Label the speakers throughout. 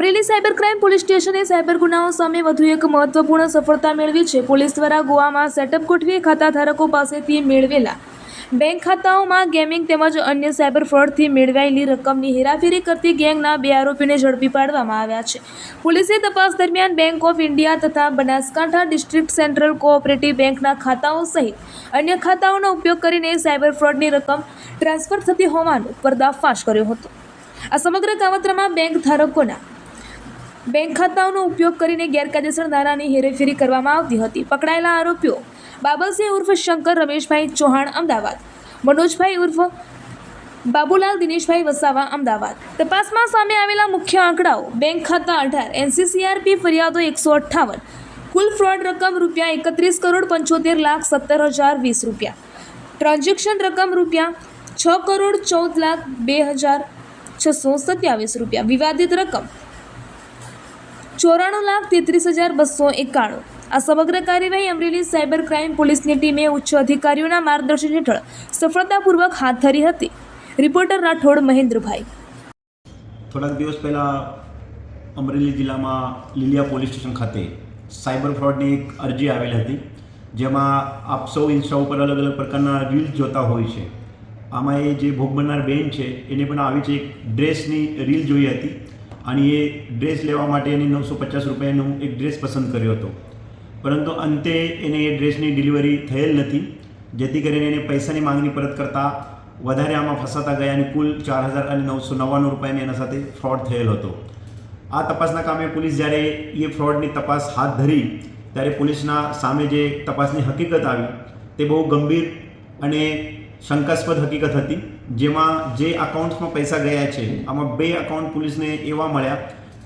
Speaker 1: Amreli cyber crime police સ્ટેશને cyber ગુનાઓ સામે વધુ એક મહત્વપૂર્ણ સફળતા મેળવી છે। પોલીસ દ્વારા ગોવામાં સેટઅપ ગોઠવી ખાતાધારકો પાસેથી મેળવેલા બેંક ખાતાઓમાં ગેમિંગ તેમજ અન્ય સાયબર ફ્રોડથી મેળવાયેલી રકમની હેરાફેરી કરતી ગેંગના 2 આરોપીને ઝડપી પાડવામાં આવ્યા છે। પોલીસે તપાસ દરમિયાન બેંક ઓફ ઇન્ડિયા તથા બનાસકાંઠા ડિસ્ટ્રિક્ટ સેન્ટ્રલ કોઓપરેટિવ બેંકના ખાતાઓ સહિત અન્ય ખાતાઓનો ઉપયોગ કરીને સાયબર ફ્રોડની રકમ ટ્રાન્સફર થતી હોવાનો પર્દાફાશ કર્યો હતો। આ સમગ્ર કાવતરામાં બેંક ધારકોના બેંક ખાતાઓનો ઉપયોગ કરીને ગેરકાયદેસર નાણાંની હેરાફેરી કરવામાં આવતી હતી। પકડાયેલા આરોપીઓ બાબલસિંહ ઉર્ફ શંકર રમેશભાઈ ચૌહાણ અમદાવાદ, મનોજભાઈ ઉર્ફ બાબુલાલ દિનેશભાઈ વસાવા અમદાવાદ। તપાસમાં સામે આવેલા મુખ્ય આંકડાઓ: બેંક ખાતા 18, NCCRP ફરિયાદો 158, કુલ ફ્રોડ રકમ ₹1,75,70,17,020, ટ્રાન્ઝેક્શન રકમ ₹4,14,02,627, વિવાદિત રકમ ₹94,33,291। આ સમગ્ર કાર્યવાહી અમરેલી સાયબર ક્રાઇમ પોલીસની ટીમે ઉચ્ચ અધિકારીઓના માર્ગદર્શન હેઠળ સફળતાપૂર્વક હાથ ધરી હતી। રિપોર્ટર રાઠોડ મહેન્દ્રભાઈ।
Speaker 2: થોડાક દિવસ પહેલાં અમરેલી જિલ્લામાં લીલિયા પોલીસ સ્ટેશન ખાતે સાયબર ફ્રોડની એક અરજી આવેલી હતી, જેમાં આપ સૌ ઇન્સ્ટા ઉપર અલગ અલગ પ્રકારના રીલ્સ જોતા હોય છે। આમાં એ જે ભોગ બનનાર બેન છે એને પણ આવી જ એક ડ્રેસની રીલ જોઈ હતી અને એ ડ્રેસ લેવા માટે એને 950 રૂપિયાનું એક ડ્રેસ પસંદ કર્યો હતો, પરંતુ અંતે એને એ ડ્રેસની ડિલિવરી થયેલ નથી, જેથી કરીને એને પૈસાની માંગણી પરત કરતાં વધારે આમાં ફસાતા ગયા અને કુલ 4,999 રૂપિયાની એના સાથે ફ્રોડ થયેલ હતો। આ તપાસના કામે પોલીસ જ્યારે એ ફ્રોડની તપાસ હાથ ધરી ત્યારે પોલીસના સામે જે તપાસની હકીકત આવી તે બહુ ગંભીર અને શંકાસ્પદ હકીકત હતી, જેમાં જે અકાઉન્ટ્સમાં પૈસા ગયા છે આમાં 2 અકાઉન્ટ પોલીસને એવા મળ્યા।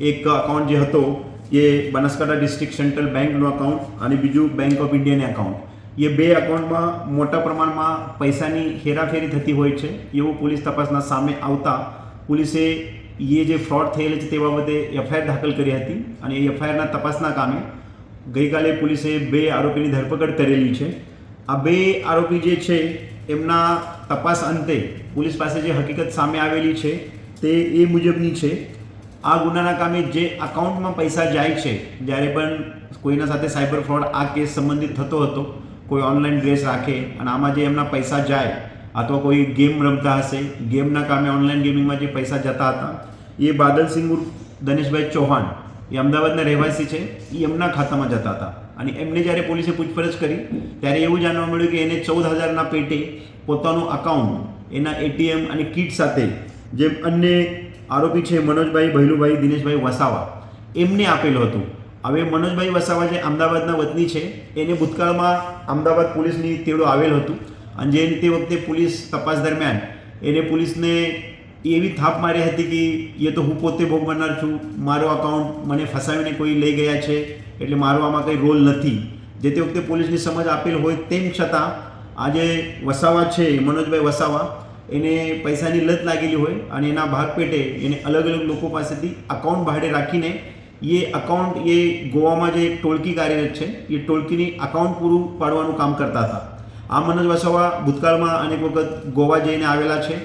Speaker 2: એક અકાઉન્ટ જે હતો એ બનાસકાંઠા ડિસ્ટ્રિક્ટ સેન્ટ્રલ બેંકનું અકાઉન્ટ અને બીજું બેંક ઓફ ઇન્ડિયાનું અકાઉન્ટ। એ 2 અકાઉન્ટમાં મોટા પ્રમાણમાં પૈસાની હેરાફેરી થતી હોય છે એવું પોલીસ તપાસના સામે આવતા પોલીસે એ જે ફ્રોડ થયેલ છે તે બાબતે એફઆઈઆર દાખલ કરી હતી અને એ એફઆઈઆરના તપાસના કામે ગઈકાલે પોલીસે 2 આરોપીની ધરપકડ કરેલી છે। આ 2 આરોપી જે છે એમના તપાસ અંતે પોલીસ પાસે જે હકીકત સામે આવેલી છે તે એ મુજબની છે। આ ગુનાના કામે જે અકાઉન્ટમાં પૈસા જાય છે, જ્યારે પણ કોઈના સાથે સાયબર ફ્રોડ આ કેસ સંબંધિત થતો હતો, કોઈ ઓનલાઈન ડ્રેસ રાખે અને આમાં જે એમના પૈસા જાય અથવા કોઈ ગેમ રમતા હશે, ગેમના કામે ઓનલાઈન ગેમિંગમાં જે પૈસા જતા હતા એ બાદલસિંહ દિનેશભાઈ ચૌહાણ એ અમદાવાદના રહેવાસી છે, એ એમના ખાતામાં જતા હતા અને એમને જ્યારે પોલીસે પૂછપરછ કરી ત્યારે એવું જાણવા મળ્યું કે એને 14,000ના પેટે પોતાનું અકાઉન્ટ એના ATM અને કિટ સાથે જેમ અન્ય આરોપી છે મનોજભાઈ ભૈલુભાઈ દિનેશભાઈ વસાવા એમને આપેલું હતું। હવે મનોજભાઈ વસાવા જે અમદાવાદના વતની છે એને ભૂતકાળમાં અમદાવાદ પોલીસની તેડો આવેલ હતું અને જે તે વખતે પોલીસ તપાસ દરમિયાન એને પોલીસને એવી થાપ મારી હતી કે એ તો હું પોતે ભોગ બનનાર છું, મારો અકાઉન્ટ મને ફસાવીને કોઈ લઈ ગયા છે એટલે મારો આમાં કંઈ રોલ નથી, જે તે વખતે પોલીસની સમજ આપેલ હોય તેમ છતાં આજે વસાવા છે મનોજભાઈ વસાવા એને પૈસાની લત લાગેલી હોય અને એના ભાગ પેટે એને અલગ અલગ લોકો પાસેથી અકાઉન્ટ ભાડે રાખીને એ અકાઉન્ટ એ ગોવામાં જે એક ટોળકી કાર્યરત છે એ ટોળકીની અકાઉન્ટ પૂરું પાડવાનું કામ કરતા હતા। આ મનોજ વસાવા ભૂતકાળમાં અનેક વખત ગોવા જઈને આવેલા છે।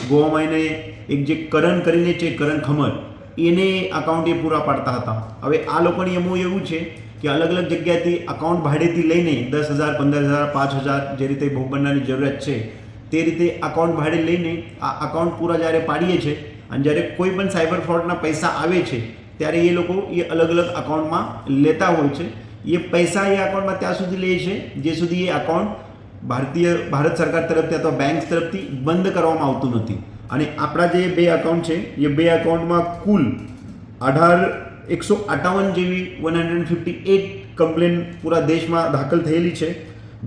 Speaker 2: ગોવામાં એને એક જે કરણ કરીને છે, કરણ ખમર, એને અકાઉન્ટ એ પૂરા પાડતા હતા। હવે આ લોકોની એમો એવું છે કે અલગ અલગ જગ્યાએથી અકાઉન્ટ ભાડેથી લઈને 10,000, 15,000, 5,000 જે રીતે ભોગ બનનારની જરૂરિયાત છે તે રીતે અકાઉન્ટ ભાડે લઈને આ અકાઉન્ટ પૂરા જ્યારે પાડીએ છીએ અને જ્યારે કોઈ પણ સાયબર ફ્રોડના પૈસા આવે છે ત્યારે એ લોકો એ અલગ અલગ અકાઉન્ટમાં લેતા હોય છે। એ પૈસા એ અકાઉન્ટમાં ત્યાં સુધી લે છે જે સુધી એ અકાઉન્ટ ભારત સરકાર તરફથી અથવા બેંક તરફથી બંધ કરવામાં આવતું નથી। અને આપણા જે 2 અકાઉન્ટ છે એ 2 અકાઉન્ટમાં કુલ 158 જેવી 158 કમ્પ્લેન પૂરા દેશમાં દાખલ થયેલી છે,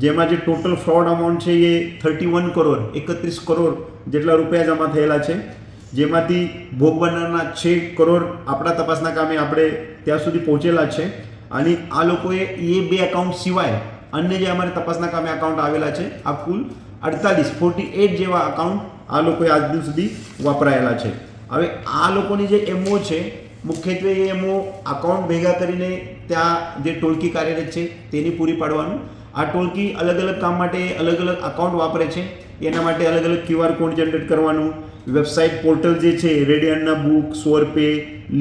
Speaker 2: જેમાં જે ટોટલ ફ્રોડ અમાઉન્ટ છે એ 31 કરોડ જેટલા રૂપિયા જમા થયેલા છે, જેમાંથી ભોગ બનનારના 6 કરોડ આપણા તપાસના કામે આપણે ત્યાં સુધી પહોંચેલા છે। અને આ લોકોએ એ 2 અકાઉન્ટ સિવાય અન્ય જે અમારે તપાસના કામે અકાઉન્ટ આવેલા છે આ કુલ 48 જેવા અકાઉન્ટ આ લોકોએ આજ દિન સુધી વાપરાયેલા છે। હવે આ લોકોની જે એમઓ છે મુખ્યત્વે એ એમઓ અકાઉન્ટ ભેગા કરીને ત્યાં જે ટોળકી કાર્યરત છે તેની પૂરી પાડવાનું આ ટોલકી અલગ અલગ કામ માટે અલગ અલગ અકાઉન્ટ વાપરે છે. એના માટે અલગ અલગ QR કોડ જનરેટ કરવાનું, વેબસાઇટ પોર્ટલ જે છે રેડિયનના બુક, સ્વરપે,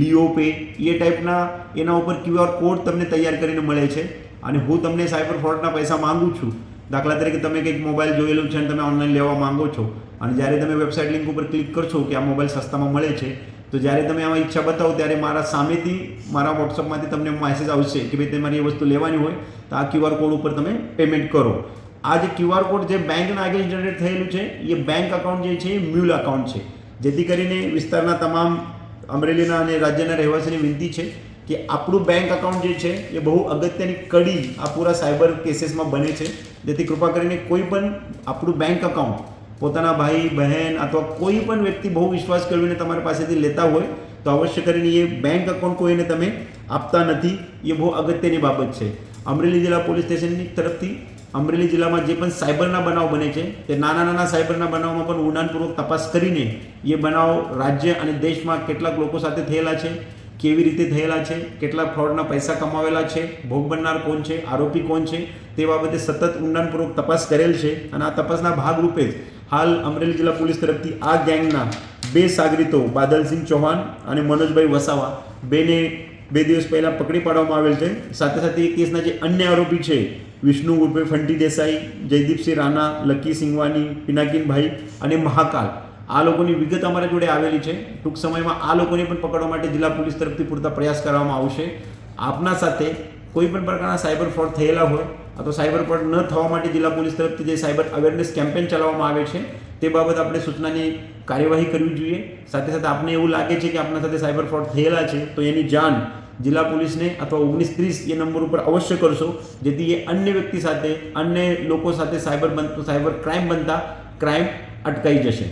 Speaker 2: લિયોપે એ ટાઈપના એના ઉપર QR કોડ તમને તૈયાર કરીને મળે છે. અને હું તમને સાયબર ફ્રોડના પૈસા માંગુ છું, દાખલા તરીકે તમે કંઈક મોબાઈલ જોયેલું છે અને તમે ઓનલાઈન લેવા માંગો છો, અને જ્યારે તમે વેબસાઇટ લિંક ઉપર ક્લિક કરશો કે આ મોબાઈલ સસ્તામાં મળે છે, તો જ્યારે તમે આમાં ઈચ્છા બતાવો ત્યારે મારા સામેથી મારા વોટ્સઅપમાંથી તમને મેસેજ આવશે કે ભાઈ તમારી એ વસ્તુ લેવાની હોય તો આ QR કોડ ઉપર તમે પેમેન્ટ કરો. આ જે QR કોડ જે બેંકના આગળ જનરેટ થયેલું છે એ બેંક અકાઉન્ટ જે છે એ મ્યુલ અકાઉન્ટ છે. જેથી કરીને વિસ્તારના તમામ અમરેલીના અને રાજ્યના રહેવાસીની વિનંતી છે કે આપણું બેંક અકાઉન્ટ જે છે એ બહુ અગત્યની કડી આ પૂરા સાયબર કેસીસમાં બને છે. જેથી કૃપા કરીને કોઈ પણ આપણું બેંક અકાઉન્ટ પોતાના ભાઈ બહેન અથવા કોઈ પણ વ્યક્તિ બહુ વિશ્વાસ કરીને તમારી પાસેથી લેતા હોય તો અવશ્ય કરીને એ બેંક અકાઉન્ટ કોઈને તમે આપતા નથી. એ બહુ અગત્યની બાબત છે. અમરેલી જિલ્લા પોલીસ સ્ટેશનની તરફથી અમરેલી જિલ્લામાં જે પણ સાયબરના બનાવ બને છે તે નાના નાના સાયબરના બનાવમાં પણ ઊંડાણપૂર્વક તપાસ કરીને એ બનાવ રાજ્ય અને દેશમાં કેટલાક લોકો સાથે થયેલા છે, કેવી રીતે થયેલા છે, કેટલા ફ્રોડના પૈસા કમાવેલા છે, ભોગ બનનાર કોણ છે, આરોપી કોણ છે, તે બાબતે સતત ઊંડાણપૂર્વક તપાસ કરેલ છે. અને આ તપાસના ભાગરૂપે જ હાલ અમરેલી જિલ્લા પોલીસ તરફથી આ ગેંગના 2 સાગરીતો બાદલસિંહ ચૌહાણ અને મનોજભાઈ વસાવા બેને 2 દિવસ પહેલાં પકડી પાડવામાં આવેલ છે. સાથે સાથે એ કેસના જે અન્ય આરોપી છે વિષ્ણુ ઉર્ફે ફંટી દેસાઈ, જયદીપસિંહ રાણા, લકી સિંગવાની, પિનાકીનભાઈ અને મહાકાલ, આ લોકોની વિગત અમારા જોડે આવેલી છે. ટૂંક સમયમાં આ લોકોને પણ પકડવા માટે જિલ્લા પોલીસ તરફથી પૂરતા પ્રયાસ કરવામાં આવશે. આપના સાથે કોઈ પણ પ્રકારના સાયબર ફ્રોડ થયેલા હોય અથવા સાયબર ફ્રોડ ન થવા માટે જિલ્લા પોલીસ તરફથી જે સાયબર અવેરનેસ કેમ્પેન ચલાવવામાં આવે છે તે બાબત આપણે સૂચનાની કાર્યવાહી કરવી જોઈએ. સાથે સાથે આપને એવું લાગે છે કે આપના સાથે સાયબર ફ્રોડ થયેલા છે તો એની જાણ જિલ્લા પોલીસને અથવા 1930 એ નંબર ઉપર અવશ્ય કરશો, જેથી એ અન્ય વ્યક્તિ સાથે, અન્ય લોકો સાથે સાયબર ક્રાઇમ બનતા ક્રાઇમ અટકાઈ જશે.